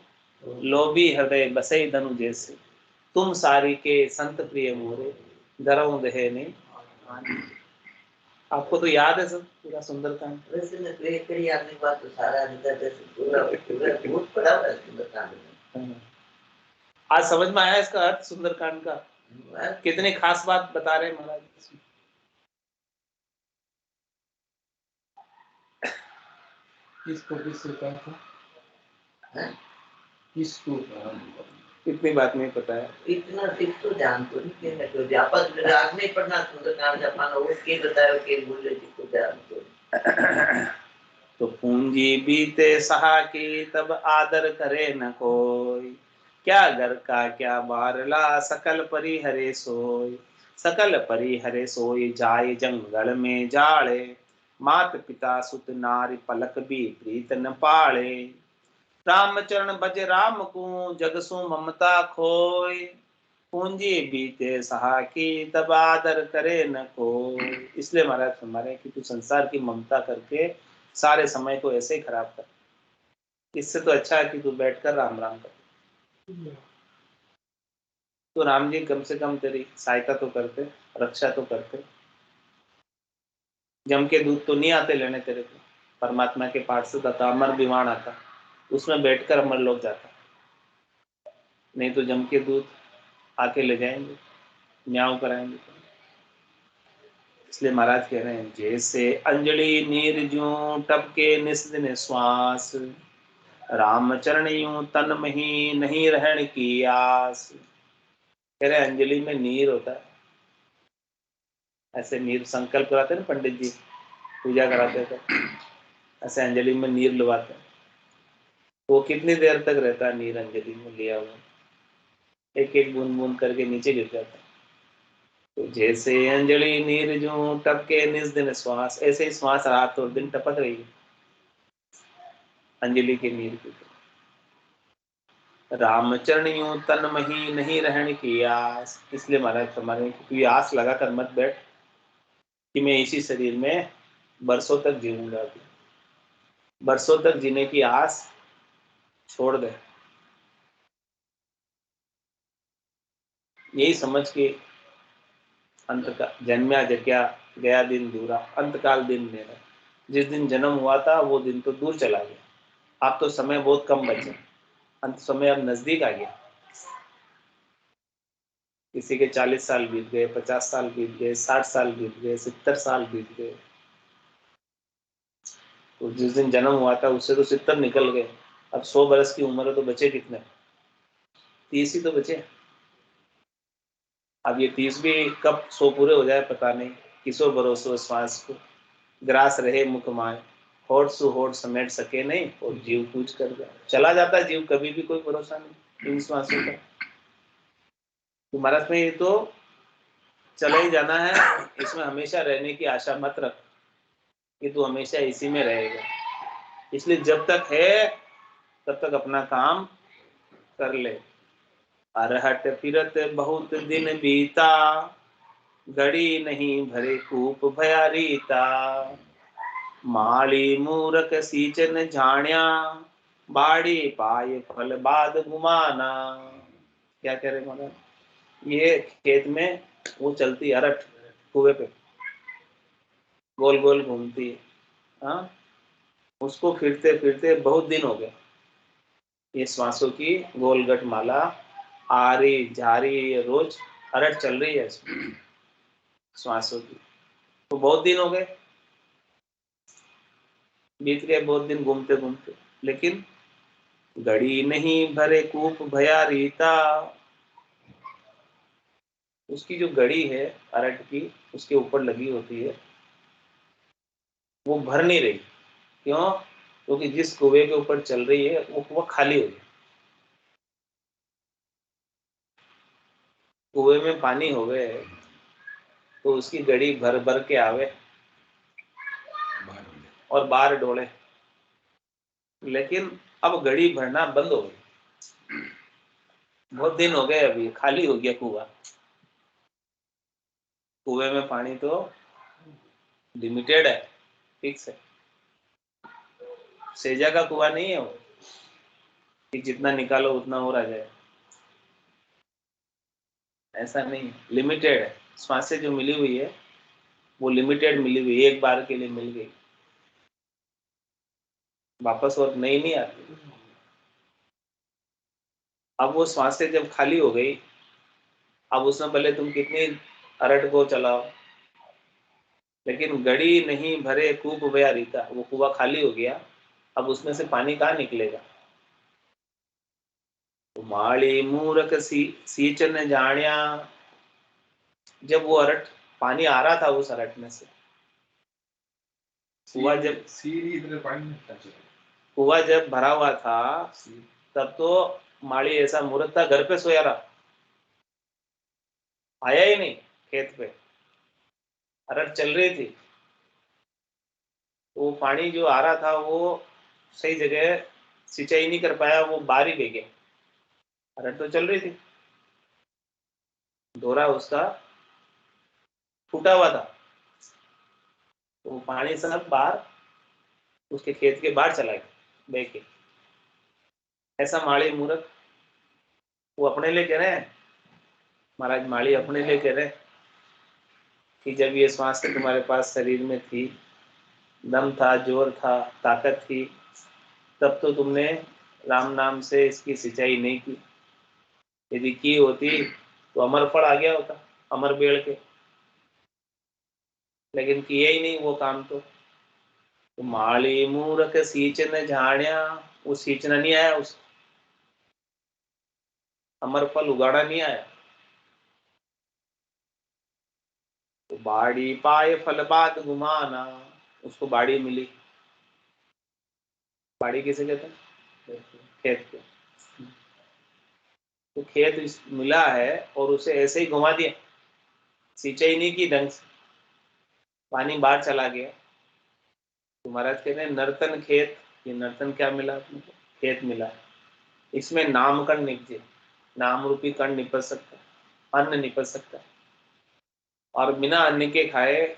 लोभी हृदय बसे धनु जैसे, तुम सारी के संत प्रिय मोरे, धरऊं दहे ने। आपको तो याद है सब पूरा सुंदरकांड? वैसे मैं तो एक कड़ी आपने बात तो सारा अंदर जैसे पूरा पूरा बहुत पड़ा हुआ है सुंदरकांड में। आज समझ में आया इसका अर्थ सुंदरकांड का? कितनी खास बात बता रहे हैं महाराज। किसको किससे कहा था? किसको कहा? इतनी बात नहीं पता है। इतना सिर्फ तो जान तो नहीं कि मैं तो व्यापक राग नहीं पढ़ना सुंदरकांड जपाना वो के बताया के बोले जिसको जान तो पूंजी बीते सहा की तब आदर करे न कोई, क्या घर का क्या बारला सकल परिहरे सोई, सकल परिहरे सोई जाए जंगल में जाड़े, मात पिता सुत नारी पलक भी प्रीत न पाले, राम चरण भज राम को जगसु ममता खोय, पूंजी बीते सहा की तब आदर करे न को। इसलिए महाराज हमारे कि तू संसार की ममता करके सारे समय को ऐसे ही खराब कर, इससे तो अच्छा है कि तू बैठकर राम राम कर। तो राम जी कम से कम तेरी सहायता तो करते, रक्षा तो करते। जम के दूत तो नहीं आते लेने तेरे को, परमात्मा के पाठ से तथा अमर विमान आता, उसमें बैठकर अमर लोग जाता, नहीं तो जम के दूत आके ले जाएंगे, न्याव कराएंगे। इसलिए महाराज कह रहे हैं जैसे अंजलि नीर ज्यों टपके निस दिन श्वास, राम चरण यूं तन मही नहीं रहन की आस। कह रहे अंजलि में नीर होता है, ऐसे नीर संकल्प कराते हैं ना पंडित जी, पूजा कराते हैं तो ऐसे अंजलि में नीर लुभाते हैं। वो कितनी देर तक रहता है नीर अंजलि में लिया हुआ? एक एक बूंद बूंद करके नीचे गिर जाता है। तो जैसे अंजलि नीर जो टपके निस दिन श्वास, ऐसे ही श्वास रात और दिन टपक रही है अंजलि के नीर की। रामचरण यूं तन मही नहीं रहने की आस। इसलिए महाराज हमारे तू आस लगा कर मत बैठ कि मैं इसी शरीर में बरसों तक जीऊंगा। बरसों तक जीने की आस छोड़ दे, यही समझ के अंत का जन्म्या जग्या गया दिन दूरा, अंतकाल दिन मेरा। जिस दिन जन्म हुआ था वो दिन तो दूर चला गया, अब तो समय बहुत कम बचे, अंत समय अब नजदीक आ गया। किसी के 40 साल बीत गए, 50 साल बीत गए, 60 साल बीत गए, 70 साल बीत गए। तो जिस दिन जन्म हुआ था उससे तो 70 निकल गए, अब 100 बरस की उम्र है तो बचे कितने? 30 ही तो बचे। अब ये 30 भी कब 100 पूरे हो जाए पता नहीं। किसो भरोसो श्वास को ग्रास रहे मुख माए, होठ सु होठ समेट सके नहीं, और जीव पूछ कर जाए। चला जाता है जीव, कभी भी कोई भरोसा नहीं इन श्वासों का। तो महाराज में ये तो चला ही जाना है, इसमें हमेशा रहने की आशा मत रख कि तू हमेशा इसी में रहेगा। इसलिए जब तक है तब तक अपना काम कर ले। अरहट फिरत बहुत दिन बीता, घड़ी नहीं भरे कूप भया रीता, माली मूरख सींचन झाणिया, बाड़ी पाए फल बाद घुमाना। क्या कह रहे महाराज? ये खेत में वो चलती अरठ कुएं पे गोल गोल घूमती है, हाँ, उसको फिरते फिरते बहुत दिन हो गए। ये श्वासों की गोलगट माला आ रही जा रही है, रोज अरट चल रही है इसमें श्वासों की। तो बहुत दिन हो गए, बीत गए बहुत दिन घूमते घूमते, लेकिन घड़ी नहीं भरे कूप भया रीता। उसकी जो घड़ी है अरट की, उसके ऊपर लगी होती है, वो भर नहीं रही। क्यों? क्योंकि जिस कुएं के ऊपर चल रही है वो कुआं खाली हो गया। कुएं में पानी हो गए तो उसकी घड़ी भर भर के आवे और बाहर डोले, लेकिन अब घड़ी भरना बंद हो गई। बहुत दिन हो गए, अभी खाली हो गया कुआं। कुएं में पानी तो लिमिटेड है, फिक्स है। सेजा का कुआं नहीं है वो कि जितना निकालो उतना और आ जाए, ऐसा नहीं है, लिमिटेड है। श्वास से जो मिली हुई है वो लिमिटेड मिली हुई है, एक बार के लिए मिल गई, वापस और नई नहीं आती। अब वो श्वास से जब खाली हो गई, अब उसमें भले तुम कितनी अरट को चलाओ, लेकिन घड़ी नहीं भरे कूप भया रीता, वो कुआं खाली हो गया। अब उसमें से पानी कहाँ निकलेगा? तो माड़ी मूरख सींचन जानिया। जब वो अरट, पानी आ रहा था उस अरट में से, कुआं जब भरा हुआ था, तब तो माड़ी ऐसा मूर्ख था, घर पे सोया रहा, आया ही नहीं खेत पे। अरट चल रही थी, वो पानी जो आ रहा था वो सही जगह सिंचाई नहीं कर पाया, वो बाहर ही बह गया। अरट तो चल रही थी, डोरा उसका फूटा हुआ था, तो वो पानी सब बाहर उसके खेत के बाहर चला गया बह के। ऐसा माड़ी मूर्ख, वो अपने लिए कह रहे हैं, महाराज माड़ी अपने लिए कह रहे हैं कि जब ये श्वास तुम्हारे पास शरीर में थी, दम था, जोर था, ताकत थी, तब तो तुमने राम नाम से इसकी सिंचाई नहीं की। यदि की होती तो अमर फल आ गया होता, अमर बेड़ के, लेकिन किया ही नहीं वो काम। तो माली मूर्ख सींचन झाड़िया, वो सींचना नहीं आया, उस अमर फल उगाड़ा नहीं आया। तो बाड़ी पाए फल बाद गुमाना, उसको बाड़ी मिली। बाड़ी किसे कहते हैं? खेत को। तो खेत मिला है और उसे ऐसे ही घुमा दिया, सिंचाई नहीं की ढंग से, पानी बाहर चला गया। तो महाराज कहते हैं नर्तन खेत, ये नर्तन क्या मिला अपने को? खेत मिला। इसमें नाम कण निपजे, नाम रूपी कण निपज सकता है, अन्न निपज सकता है। और बिना अन्न के खाए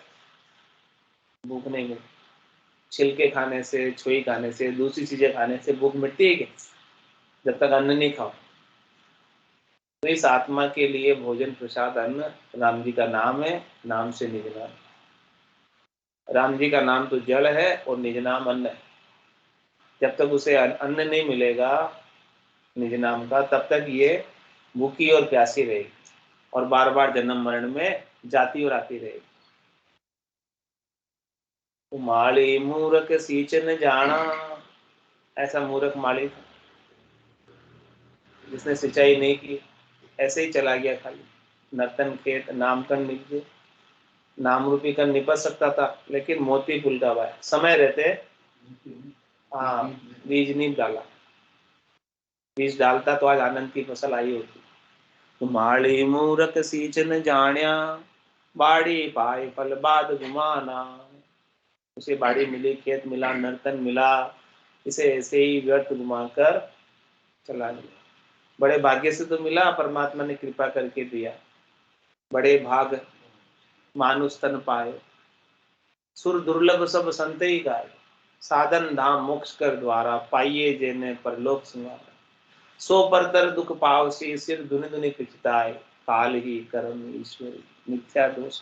भूख नहीं मिलती। छिलके खाने से, छुई खाने से, दूसरी चीजें खाने से भूख मिटती है क्या? जब तक अन्न नहीं खाओ। तो इस आत्मा के लिए भोजन प्रसाद अन्न राम जी का नाम है, नाम से निज नाम। राम जी का नाम तो जल है और निज नाम अन्न है। जब तक उसे अन्न नहीं मिलेगा निज नाम का, तब तक ये भूखी और प्यासी रहेगी और बार बार जन्म मरण में जाती और आती रहेगी। तो माली मूर्ख सींचन जाना, ऐसा मूर्ख माली था जिसने सिंचाई नहीं की, ऐसे ही चला गया खाली। नर्तन खेत नाम कण निपजे, नाम रूपी कण निपज सकता था, लेकिन मोती फूल का भाई समय रहते, हाँ, बीज नहीं डाला। बीज डालता तो आज आनंद की फसल आई होती। तो माड़ी मूरख सींचन जानिया, बाड़ी पाए फल बाद घुमाना। उसे बाड़ी मिली, खेत मिला, नर्तन मिला, इसे ऐसे ही व्यर्थ घुमाकर चला गया। बड़े भाग्य से तो मिला, परमात्मा ने कृपा करके दिया। बड़े भाग मानुष तन पाए, सुर दुर्लभ सब संत ही गाए। साधन धाम मोक्ष कर द्वारा, पाइये जेने परलोक सिंगारा। सो परतर दुख पावसी, सिर धुनि धुनि पिछताए। काल ही कर्म ईश्वरी, मिथ्या दोष।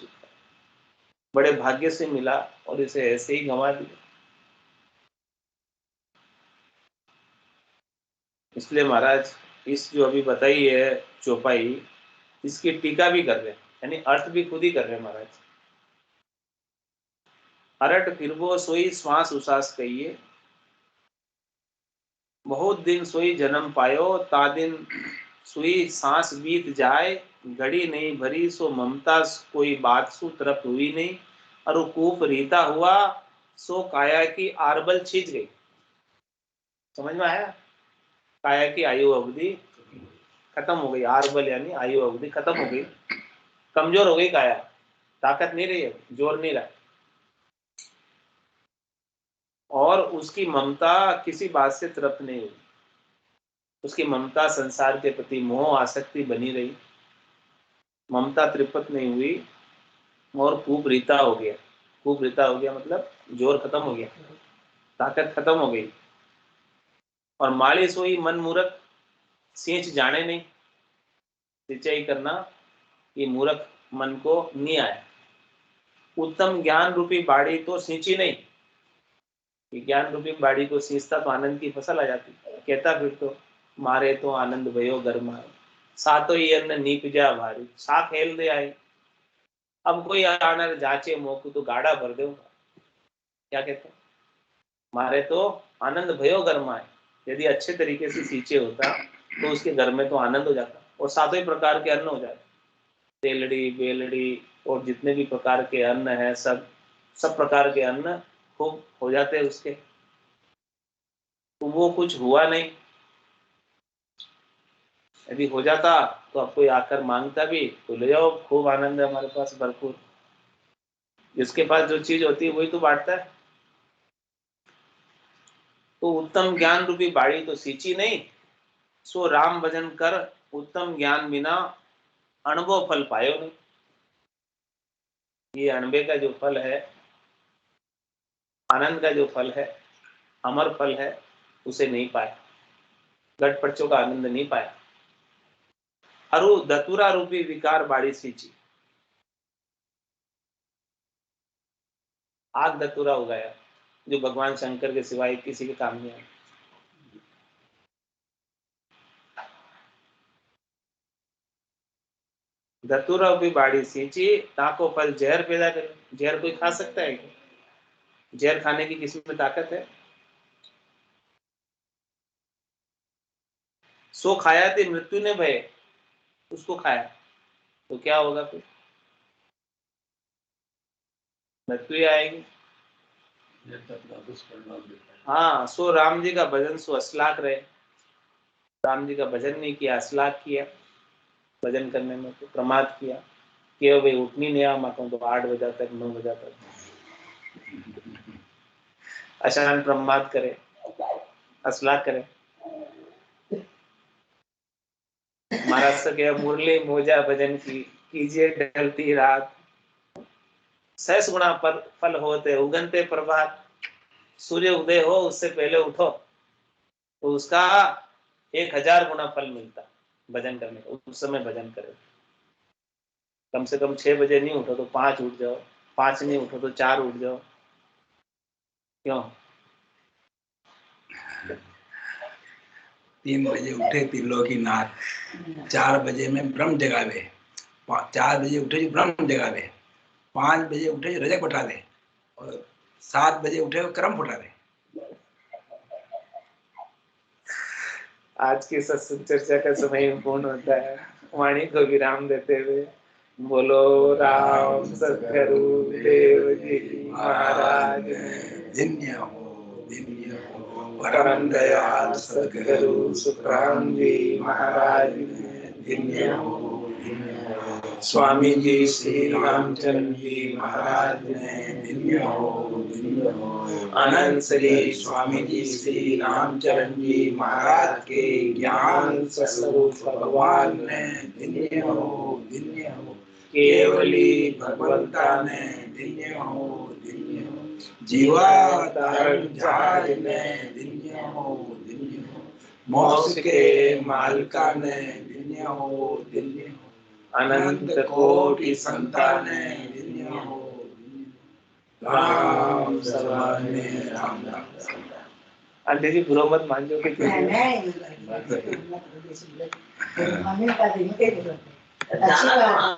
बड़े भाग्य से मिला और इसे ऐसे ही गंवा दिया। इसलिए महाराज इस जो अभी बताई है चौपाई, इसकी टीका भी कर रहे हैं, यानी अर्थ भी खुद ही कर रहे हैं महाराज। अरट फिरबो सोई श्वास उसास कहिए, बहुत दिन सोई जन्म पायो, ता दिन सुई सांस बीत जाए, घड़ी नहीं भरी सो ममता कोई बात सु तरफ हुई नहीं, और कूप रीता हुआ सो काया की आरबल छिज गई। समझ में आया? काया की आयु अवधि खत्म हो गई, आरबल यानी आयु अवधि खत्म हो गई, कमजोर हो गई काया, ताकत नहीं रही है, जोर नहीं रहा, और उसकी ममता किसी बात से तृप्त नहीं हुई, उसकी ममता संसार के प्रति मोह आसक्ति बनी रही, ममता तृप्त नहीं हुई, और खूब रीता हो गया। खूब रीता हो गया मतलब जोर खत्म हो गया, ताकत खत्म हो गई, और माली सोई मन मूर्ख सींच जाने नहीं, सिंचाई करना ये मूर्ख मन को नहीं आया। उत्तम ज्ञान रूपी बाड़ी तो सींची नहीं, कि ज्ञान रूपी बाड़ी को सींचता तो आनंद की फसल आ जाती, कहता फिर तो मारे तो आनंद भयो घर मारे, सातो ही अन्न नीप जा भारी, साख हेल दे आई, अब कोई आनर जाचे मोकू तो गाड़ा भर दो, क्या कहते हैं, मारे तो आनंद भयो घर में आए, यदि अच्छे तरीके से सींचे होता तो उसके घर में तो आनंद हो जाता, और सातों ही प्रकार के अन्न हो जाते, तेलड़ी बेलड़ी और जितने भी प्रकार के अन्न है, सब सब प्रकार के अन्न खूब हो जाते हैं उसके, तो वो कुछ हुआ नहीं। यदि हो जाता तो अब कोई आकर मांगता भी तो ले जाओ, खूब आनंद है हमारे पास भरपूर, जिसके पास जो चीज होती है वही तो बांटता है। तो उत्तम ज्ञान रूपी बाड़ी तो सींची नहीं, सो राम भजन कर उत्तम ज्ञान बिना अनुभव फल पायो नहीं, ये अनबे का जो फल है, आनंद का जो फल है, अमर फल है, उसे नहीं पाया, गट पर्चों का आनंद नहीं पाया। अरु दतुरा रूपी विकार बाड़ी सींची, आग दतुरा हो गया जो भगवान शंकर के सिवाय किसी के काम नहीं आया। धतूरा भी बाड़ी सींची, ताको फल जहर पैदा करे, जहर कोई खा सकता है क्या? जहर खाने की किसी में ताकत है? सो खाया थी मृत्यु ने भय, उसको खाया तो क्या होगा? फिर मृत्यु ही आएगी। हाँ, सो राम जी का भजन सो असलाक रहे, राम जी का भजन नहीं किया, असलाक किया, भजन करने में तो प्रमाद किया कि भाई उठनी नहीं आ माता तो 8 बजे तक 9 बजे तक अशांत प्रमाद करे, असलाक करे। महाराज से क्या मुरली मोजा भजन की कीजिए ढलती रात, सहस गुणा पर फल होते उगनते प्रभात, सूर्य उदय हो उससे पहले उठो तो उसका 1000 गुना फल मिलता भजन करने का, उस समय भजन करे। कम से कम 6 बजे नहीं उठो तो 5 उठ जाओ, 5 नहीं उठो तो 4 उठ जाओ, क्यों? 3 बजे उठे त्रिलोकी नाथ, 4 बजे में ब्रह्म जगावे, 4 बजे उठे जो ब्रह्म जगावे, 5 बजे उठे जो रजक उठा दे, और 7 बजे उठे जो कर्म फुटा दे। आज की सत्संग चर्चा का समय पूर्ण होता है, वाणी को विराम देते हुए बोलो राम सतगुरु देव जी महाराज धन्य हो, धन्य हो परम दयाल सतगुरु सुखराम जी महाराज धन्य हो, धन्य हो स्वामी जी श्री रामचंद्र जी महाराज धन्य हो, धन्य हो अनंत श्री स्वामी जी श्री रामचरण जी महाराज के ज्ञान स्वरूप भगवान ने धन्य हो, धन्य हो केवली भगवंता ने धन्य हो, धन्य हो जीवावतारण जहाज ने धन्य हो, धन्य हो मोक्ष के मालिका ने धन्य हो, धन्य हो अनंत कोटि संतान ने धन्य हो, राम सभा में राम राम। आंटी जी बुरा मत मान जो कि जाना